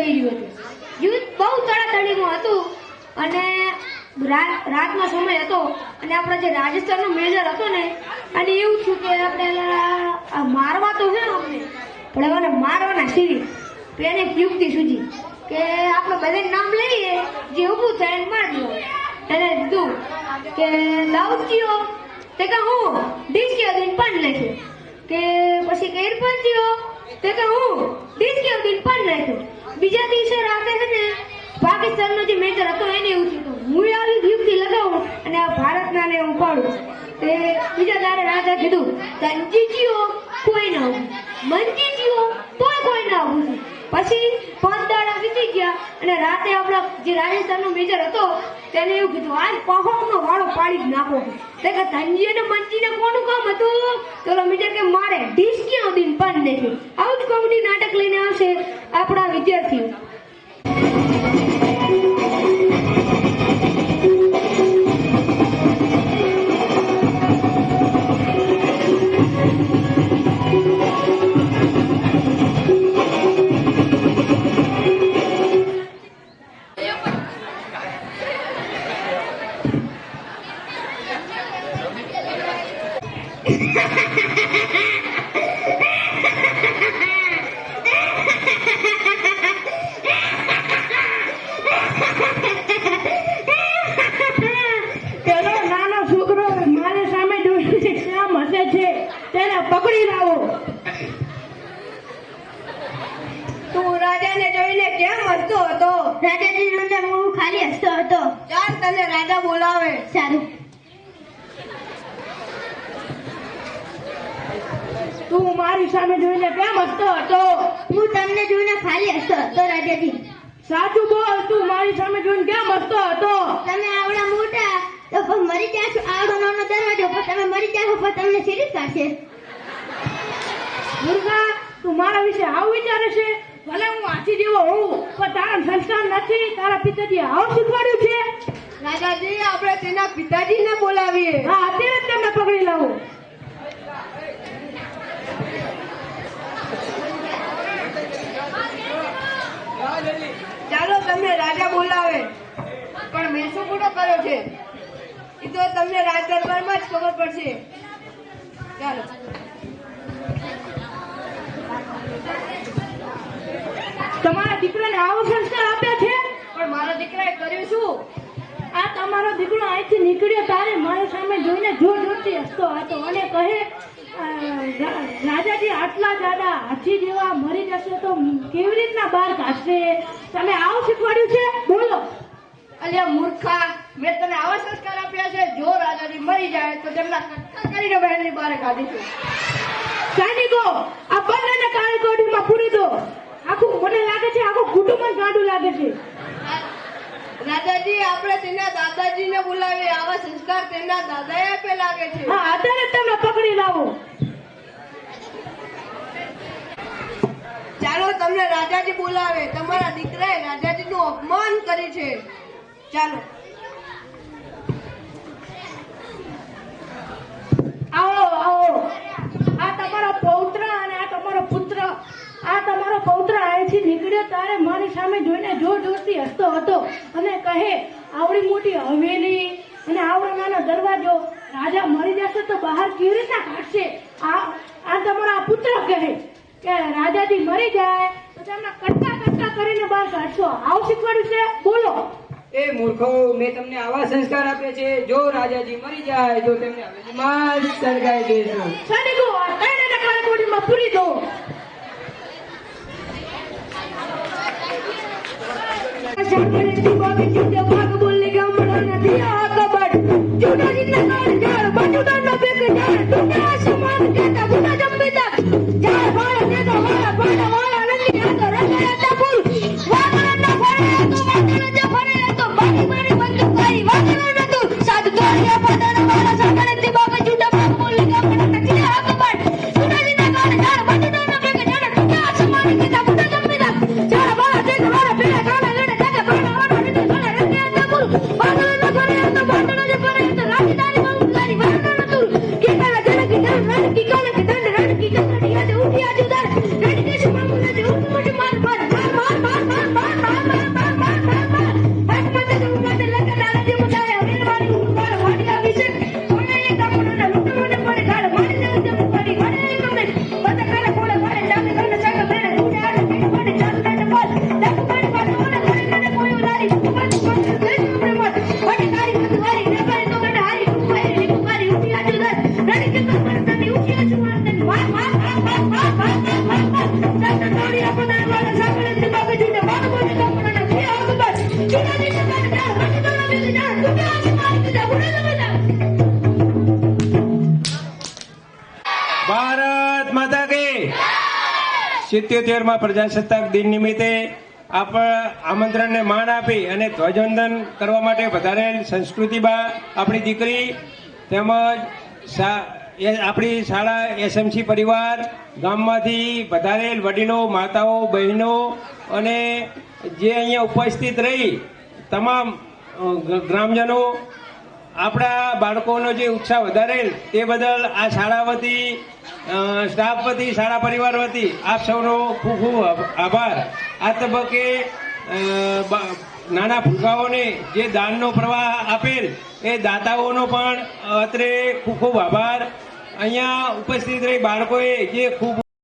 થઈ રહ્યું હતું। યુદ્ધ બહુ તડાતડીનું હતું અને રાતનો સમય હતો અને આપણો જે રાજસ્થાનનો મેજર હતો ને અને એવું થયું કે આપણે મારવા તો છે અમને પણ હવે મારવાના સીવી તો એને યુક્તિ સૂજી કે આપણે બધાને નામ લઈએ જે ઊભું થાય એને મારી દો। એને કીધું કે દાઉદજીઓ તે કે હું ડીસકીઓ દઈને પણ નાખ્યું કે પછી કે ઇરફાનજીઓ તે કે હું ડીસકીઓ દઈને પણ નાખ્યું। બીજા દિવસે રાતે છે ને પાકિસ્તાનનો જે મેજર હતો એને એવું થયું હું આવી યુક્તિ લગાવું અને આ ભારતના ને ઉપાડું। તે બીજા દાડે રાજા કીધું ધનજીજીઓ કોઈ ના આવું મંજીજીઓ તોય કોઈ ના આવું। પછી 5 દાડા વીતી ગયા અને રાતે આપણા જે રાજસ્થાનનો મેજર હતો તેને એવું કીધું આજ પહોળનો વાળો પાડી જ નાખો। તે કે ધનજી અને મંજીને કોનું કામ હતું? ચલો મેજર કે મારે ડીસકીઓ દિન પણ નહીં। આવું જ કોમેડી નાટક લઈને આવશે આપણા વિદ્યાર્થીઓ। પકડી લાવો। તું રાજાને જોઈને કેમ હસતો હતો? રાજાજીનું મોં ખાલી હસતો હતો। ચાલ તને રાજા બોલાવે। સારું। તું મારી સામે જોઈને કેમ હસતો હતો? હું તમને જોઈને ખાલી હસતો હતો રાજાજી। સાચું બોલ, તું મારી સામે જોઈને કેમ હસતો હતો? તમે આવડા મોટા તો પણ મરી જાશો। આવડો નાનો દરવાજો પણ તમે મરી જાશો પણ તમને સીધી કાઢશે। મુર્ગા, તું મારા વિશે આવું વિચારે છે? ભલે હું હાથી જેવો હોઉં પણ તારા સંસ્કાર નથી। તારા પિતાજી આવું શીખવાડ્યું છે? રાજાજી આપણે તેના પિતાજીને બોલાવીએ। હા, અત્યારે જ તેમને પકડી લાવો। ચાલો તમને રાજા બોલાવે। પણ મેં શું ખોટો કર્યો છે એ તો તમને રાજ દરબારમાં જ ખબર પડશે। ચાલો। તમારા દીકરાને આવો સંસ્કાર આપ્યા છે? પણ મારા દીકરાએ કર્યું શું? આ તમારો દીકરો અહીંથી નીકળ્યો તારે મારી સામે જોઈને જોર જોરથી હસતો હતો અને કહે રાજાજી આટલા જાડા હાથી જેવા મરી જશે તો કેવી રીતના બહાર કાઢશે? તમે આવું શીખવાડ્યું છે? બોલો। અલ્યા મૂર્ખા, મેં તને આવા સંસ્કાર આપ્યા છે જો રાજાજી મરી જાય તો તેમના કટકા કરીને બહેનની બહાર કાઢીશું। સૈનિકો, આ બંનેને કાળી કોઠીમાં પૂરી દો। આખું મને લાગે છે આખું કુટુંબ જ ગાંડું લાગે છે। રાજાજી આપણે તેના દાદાજીને બોલાવીએ। આવા સંસ્કાર તેના દાદાએ આપે લાગે છે। હા, અત્યારે તમને પકડી લાવો। ચાલો તમને રાજાજી બોલાવે। તમારા દીકરાએ રાજાજીનું અપમાન કર્યું છે। ચાલો આવો આવો। આ તમારો પૌત્ર અને આ તમારો પુત્ર। આ તમારો પૌત્ર અહીંથી નીકળ્યો તારે મારી સામે જોઈને જોર જોરથી હસતો હતો અને કહે આવડી મોટી હવેલી અને આવડો નાનો દરવાજો રાજા મરી જશે તો બહાર કેવી રીતના કાઢશે? આ તમારો આ પુત્ર કહે કે રાજાજી મરી જાય તો તેમના કટકા કટકા કરીને બહાર કાઢશો। આવું શીખવાડ્યું છે? બોલો। એ મૂર્ખો, મેં તમને આવા સંસ્કાર આપ્યા છે જો રાજાજી મરી જાય તો તેમને હવેલીમાં જ સળગાવી દેજો। સૈનિકો, આ ત્રણેયને કાળી કોઠીમાં પૂરી દો। ભારત માતા કી 77માં પ્રજાસત્તાક દિન નિમિત્તે આમંત્રણને માન આપી અને ધ્વજવંદન કરવા માટે વધારેલ સંસ્કૃતિબા આપણી દીકરી તેમજ આપણી શાળા એસએમસી પરિવાર ગામમાંથી વધારેલ વડીલો માતાઓ બહેનો અને જે અહીંયા ઉપસ્થિત રહી તમામ ગ્રામજનો આપણા બાળકોનો જે ઉત્સાહ વધારેલ તે બદલ આ શાળા વતી સ્ટાફ વતી શાળા પરિવાર વતી આપ સૌનો ખૂબ ખૂબ આભાર. આ તબક્કે નાના ભૂલકાઓને જે દાનનો પ્રવાહ આપેલ એ દાતાઓનો પણ અત્રે ખૂબ ખૂબ આભાર. અહીંયા ઉપસ્થિત રહી બાળકોએ જે ખૂબ